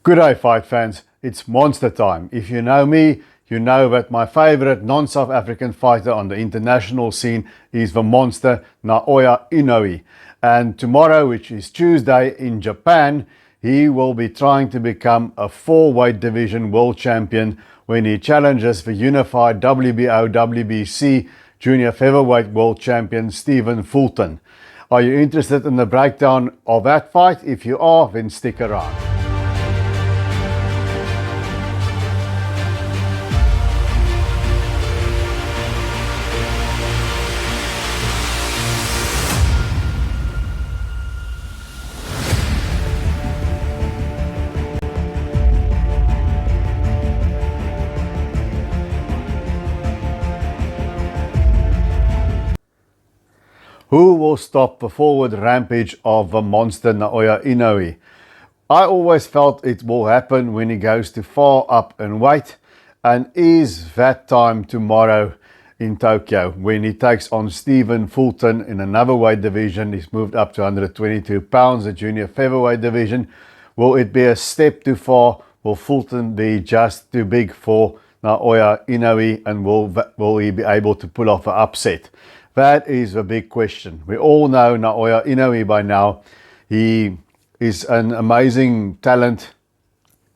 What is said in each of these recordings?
Good day, fight fans. It's monster time. If you know me, you know that my favorite non-South African fighter on the international scene is the monster Naoya Inoue. And tomorrow, which is Tuesday in Japan, he will be trying to become a 4-weight division world champion when he challenges the unified WBO WBC junior featherweight world champion Stephen Fulton. Are you interested in the breakdown of that fight? If you are, then stick around. Who will stop the forward rampage of the monster Naoya Inoue? I always felt it will happen when he goes too far up in weight, and is that time tomorrow in Tokyo when he takes on Stephen Fulton in another weight division. He's moved up to 122 pounds, the junior featherweight division. Will it be a step too far? Will Fulton be just too big for Naoya Inoue, and will he be able to pull off an upset? That is the big question. We all know Naoya Inoue by now. He is an amazing talent.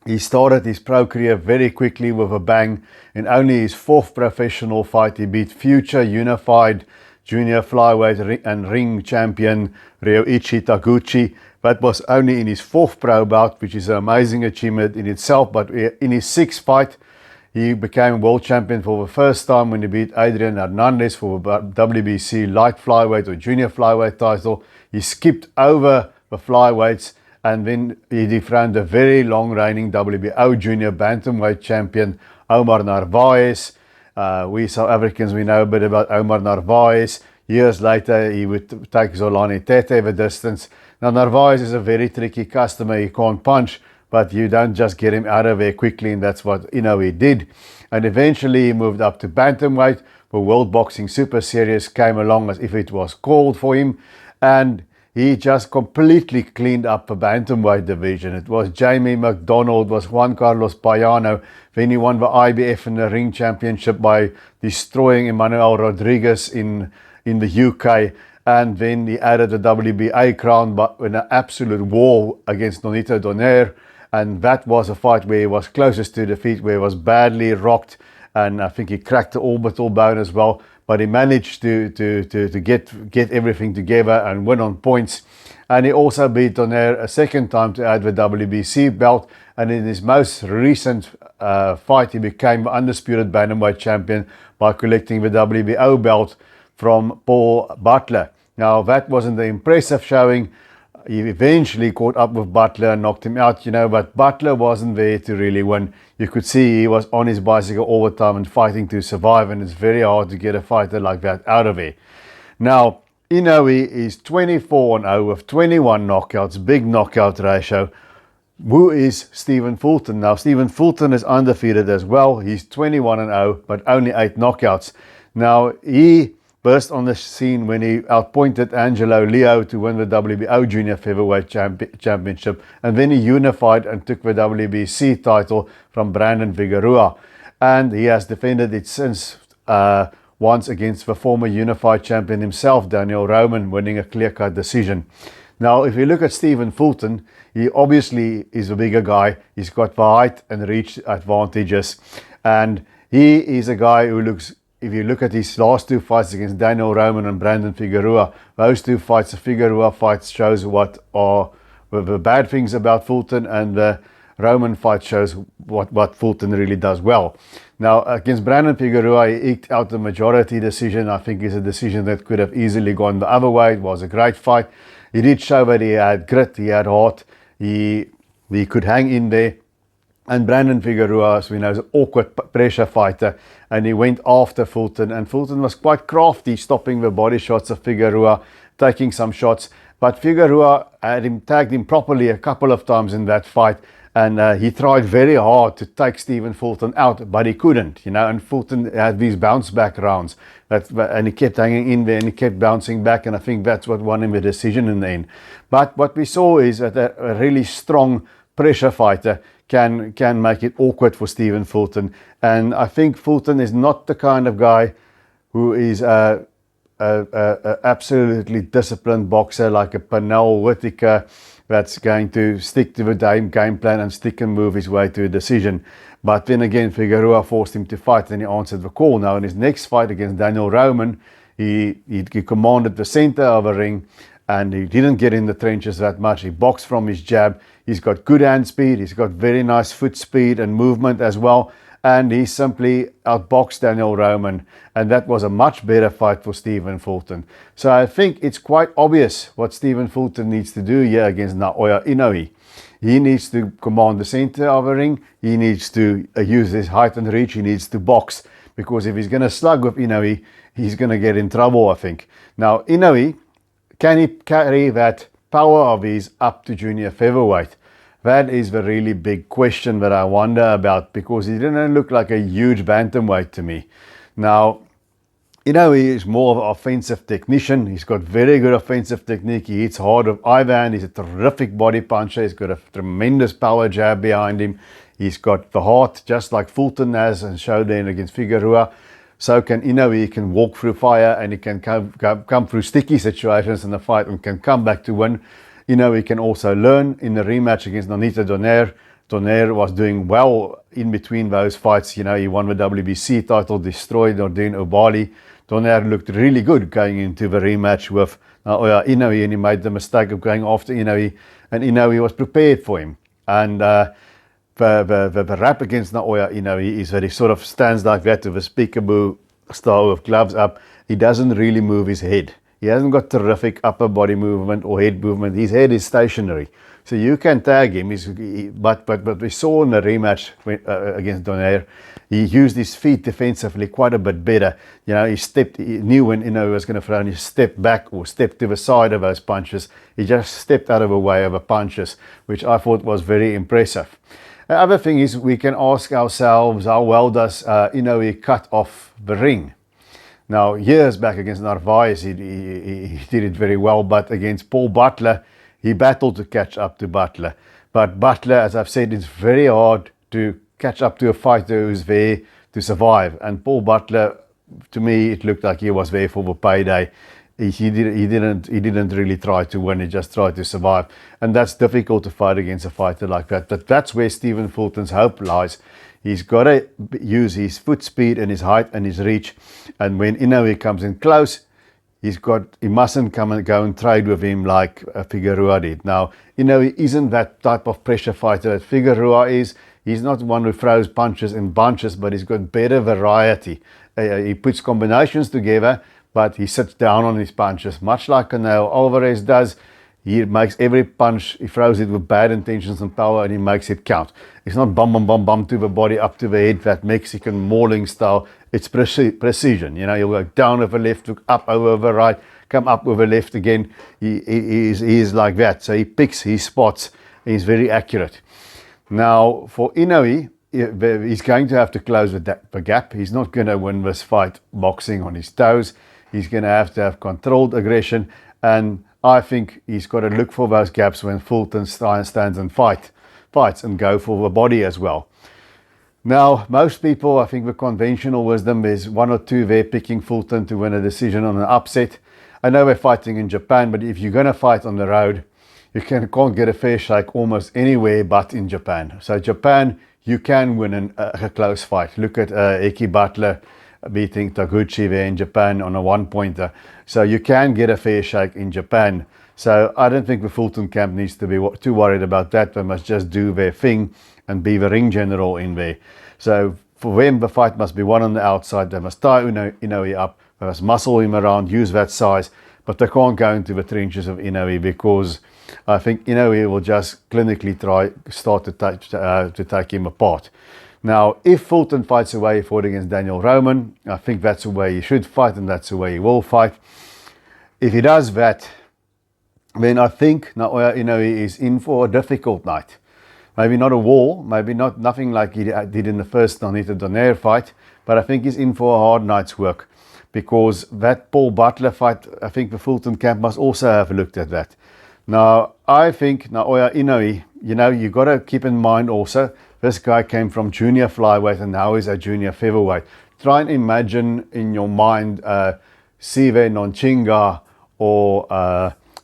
He started his pro career very quickly with a bang. In only his 4th professional fight, he beat future unified junior flyweight and ring champion Ryoichi Taguchi. That was only in his 4th pro bout, which is an amazing achievement in itself. But in his 6th fight, he became world champion for the first time when he beat Adrian Hernandez for the WBC light flyweight or junior flyweight title. He skipped over the flyweights and then he dethroned the very long reigning WBO junior bantamweight champion Omar Narvaez. We South Africans, we know a bit about Omar Narvaez. Years later, he would take Zolani Tete the distance. Now, Narvaez is a very tricky customer. He can't punch, but you don't just get him out of there quickly, and that's what Inoue did. And eventually he moved up to bantamweight. The World Boxing Super Series came along as if it was called for him, and he just completely cleaned up the bantamweight division. It was Jamie McDonald, it was Juan Carlos Payano. Then he won the IBF and the ring championship by destroying Emmanuel Rodriguez in the UK. And then he added the WBA crown but in an absolute war against Nonito Donaire. And that was a fight where he was closest to defeat, where he was badly rocked, and I think he cracked the orbital bone as well. But he managed to get everything together and win on points. And he also beat Donaire a second time to add the WBC belt. And in his most recent fight, he became the undisputed bantamweight champion by collecting the WBO belt from Paul Butler. Now, that wasn't an impressive showing. He eventually caught up with Butler and knocked him out, but Butler wasn't there to really win. You could see he was on his bicycle all the time and fighting to survive, and it's very hard to get a fighter like that out of there. Now, Inoue is 24-0 with 21 knockouts, big knockout ratio. Who is Stephen Fulton? Now, Stephen Fulton is undefeated as well. He's 21-0, but only 8 knockouts. Now, he burst on the scene when he outpointed Angelo Leo to win the WBO Junior Featherweight Championship, and then he unified and took the WBC title from Brandon Figueroa, and he has defended it since once against the former unified champion himself, Daniel Roman, winning a clear-cut decision. Now, if you look at Stephen Fulton, he obviously is a bigger guy. He's got the height and reach advantages, and he is a guy who looks. If you look at his last 2 fights against Daniel Roman and Brandon Figueroa, those 2 fights, the Figueroa fight shows what are the bad things about Fulton, and the Roman fight shows what Fulton really does well. Now, against Brandon Figueroa, he eked out the majority decision. I think it's a decision that could have easily gone the other way. It was a great fight. He did show that he had grit, he had heart, he could hang in there. And Brandon Figueroa, as we know, is an awkward pressure fighter, and he went after Fulton, and Fulton was quite crafty, stopping the body shots of Figueroa, taking some shots, but Figueroa had tagged him properly a couple of times in that fight, and he tried very hard to take Stephen Fulton out, but he couldn't, and Fulton had these bounce back rounds, and he kept hanging in there, and he kept bouncing back, and I think that's what won him the decision in the end. But what we saw is that a really strong pressure fighter can make it awkward for Stephen Fulton. And I think Fulton is not the kind of guy who is a absolutely disciplined boxer like a Pernell Whitaker that's going to stick to the game plan and stick and move his way to a decision. But then again, Figueroa forced him to fight and he answered the call. Now in his next fight against Daniel Roman, he commanded the center of the ring and he didn't get in the trenches that much. He boxed from his jab. He's got good hand speed. He's got very nice foot speed and movement as well. And he simply outboxed Daniel Roman. And that was a much better fight for Stephen Fulton. So I think it's quite obvious what Stephen Fulton needs to do here against Naoya Inoue. He needs to command the center of the ring. He needs to use his height and reach. He needs to box. Because if he's going to slug with Inoue, he's going to get in trouble, I think. Now, Inoue, can he carry that power of his up to junior featherweight? That is the really big question that I wonder about, because he didn't look like a huge bantamweight to me. Now, Inoue is more of an offensive technician. He's got very good offensive technique. He hits hard with either hand. He's a terrific body puncher. He's got a tremendous power jab behind him. He's got the heart, just like Fulton has and showed then against Figueroa. So can Inoue. He can walk through fire and he can come through sticky situations in the fight and can come back to win. Inoue can also learn. In the rematch against Nonito Donaire, Donaire was doing well in between those fights. You know, he won the WBC title, destroyed Nordine Obali. Donaire looked really good going into the rematch with Naoya Inoue, and he made the mistake of going after Inoue, and Inoue was prepared for him. And the rap against Naoya Inoue is that he sort of stands like that with a peekaboo style with gloves up. He doesn't really move his head. He hasn't got terrific upper body movement or head movement. His head is stationary. So you can tag him. But we saw in the rematch against Donaire, he used his feet defensively quite a bit better. You know, he knew when Inoue was going to throw and he stepped back or stepped to the side of those punches. He just stepped out of the way of the punches, which I thought was very impressive. The other thing is we can ask ourselves, how well does Inoue cut off the ring? Now, years back against Narvaez, he did it very well, but against Paul Butler, he battled to catch up to Butler. But Butler, as I've said, it's very hard to catch up to a fighter who's there to survive. And Paul Butler, to me, it looked like he was there for the payday. He didn't really try to win, he just tried to survive. And that's difficult to fight against a fighter like that. But that's where Stephen Fulton's hope lies. He's got to use his foot speed and his height and his reach. And when Inoue comes in close, he mustn't come and go and trade with him like Figueroa did. Now, Inoue isn't that type of pressure fighter that Figueroa is. He's not one who throws punches in bunches, but he's got better variety. He puts combinations together, but he sits down on his punches, much like Canelo Alvarez does. He makes every punch, he throws it with bad intentions and power, and he makes it count. It's not bum, bum, bum, bum to the body, up to the head, that Mexican mauling style. It's precision. You know, he'll go down with the left, look up over the right, come up with the left again. He is like that. So he picks his spots, and he's very accurate. Now, for Inoue, he's going to have to close the gap. He's not going to win this fight boxing on his toes. He's going to have controlled aggression, and I think he's got to look for those gaps when Fulton stands and fights and go for the body as well. Now, most people, I think the conventional wisdom is one or two there picking Fulton to win a decision on an upset. I know we're fighting in Japan, but if you're going to fight on the road, you can't get a fair shake almost anywhere but in Japan. So Japan, you can win a close fight. Look at Eki Butler beating Taguchi there in Japan on a one-pointer. So you can get a fair shake in Japan. So I don't think the Fulton camp needs to be too worried about that. They must just do their thing and be the ring general in there. So for them, the fight must be won on the outside. They must tie Inoue up. They must muscle him around, use that size. But they can't go into the trenches of Inoue, because I think Inoue will just clinically start to take him apart. Now, if Fulton fights the way he fought against Daniel Roman, I think that's the way he should fight, and that's the way he will fight. If he does that, then I think Naoya Inoue is in for a difficult night. Maybe not a war, maybe nothing like he did in the first Nonito Donaire fight, but I think he's in for a hard night's work, because that Paul Butler fight, I think the Fulton camp must also have looked at that. Now, I think Naoya Inoue you know, you got to keep in mind also, this guy came from junior flyweight and now he's a junior featherweight. Try and imagine in your mind Sive Nonchinga or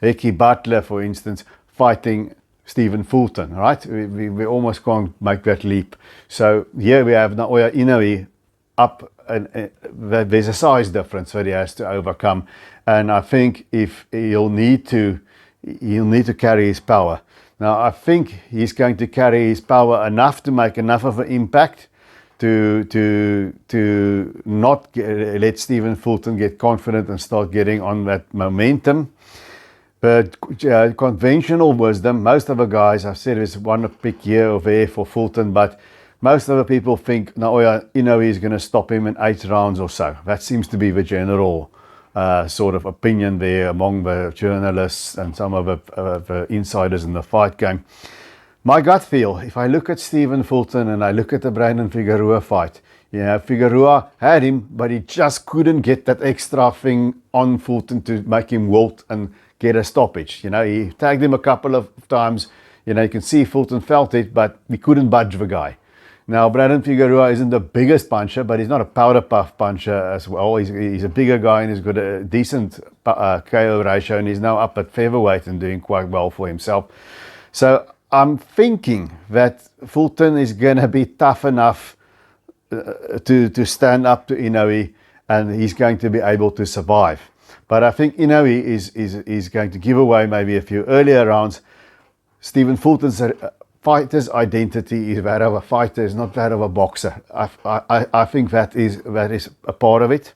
Heki Butler, for instance, fighting Stephen Fulton, right? We almost can't make that leap. So here we have Naoya Inoue up, and there's a size difference that he has to overcome. And I think if he'll need to carry his power. Now, I think he's going to carry his power enough to make enough of an impact to not let Stephen Fulton get confident and start getting on that momentum. But conventional wisdom, most of the guys, I've said there's one pick here or there for Fulton, but most of the people think Naoya Inoue is going to stop him in 8 rounds or so. That seems to be the general sort of opinion there among the journalists and some of the insiders in the fight game. My gut feel, if I look at Stephen Fulton and I look at the Brandon Figueroa fight, you know, Figueroa had him, but he just couldn't get that extra thing on Fulton to make him wilt and get a stoppage. You know, he tagged him a couple of times. You know, you can see Fulton felt it, but he couldn't budge the guy. Now, Brandon Figueroa isn't the biggest puncher, but he's not a powder puff puncher as well. He's a bigger guy and he's got a decent KO ratio, and he's now up at featherweight and doing quite well for himself. So I'm thinking that Fulton is going to be tough enough to stand up to Inoue, and he's going to be able to survive. But I think Inoue is going to give away maybe a few earlier rounds. Stephen Fulton's fighter's identity is that of a fighter, is not that of a boxer. I think that is a part of it.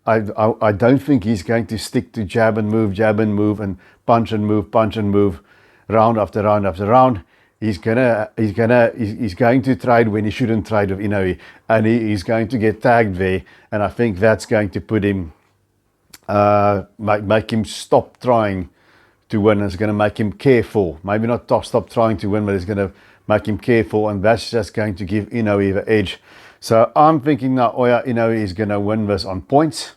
I don't think he's going to stick to jab and move, and punch and move, round after round after round. He's going to trade when he shouldn't trade with Inoue, and he's going to get tagged there, and I think that's going to put him, make him stop trying to win. It's going to make him careful. Maybe not stop trying to win, but it's going to make him careful, and that's just going to give Inoue the edge. So I'm thinking that Naoya Inoue is going to win this on points.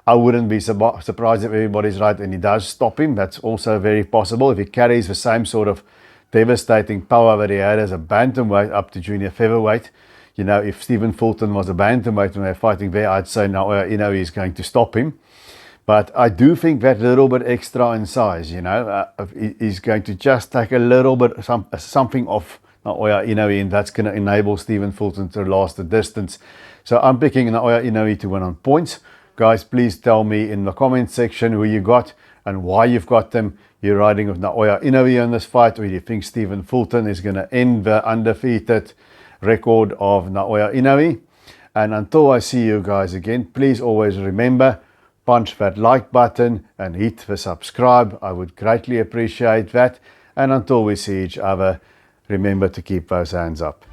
I wouldn't be surprised if everybody's right and he does stop him. That's also very possible. If he carries the same sort of devastating power that he had as a bantamweight up to junior featherweight. You know, if Stephen Fulton was a bantamweight when they're fighting there, I'd say Naoya Inoue is going to stop him. But I do think that little bit extra in size, you know, is going to just take a little bit, something off Naoya Inoue, and that's going to enable Stephen Fulton to last the distance. So I'm picking Naoya Inoue to win on points. Guys, please tell me in the comment section who you got and why you've got them. You're riding with Naoya Inoue in this fight, or you think Stephen Fulton is going to end the undefeated record of Naoya Inoue. And until I see you guys again, please always remember, punch that like button and hit the subscribe. I would greatly appreciate that. And until we see each other, remember to keep those hands up.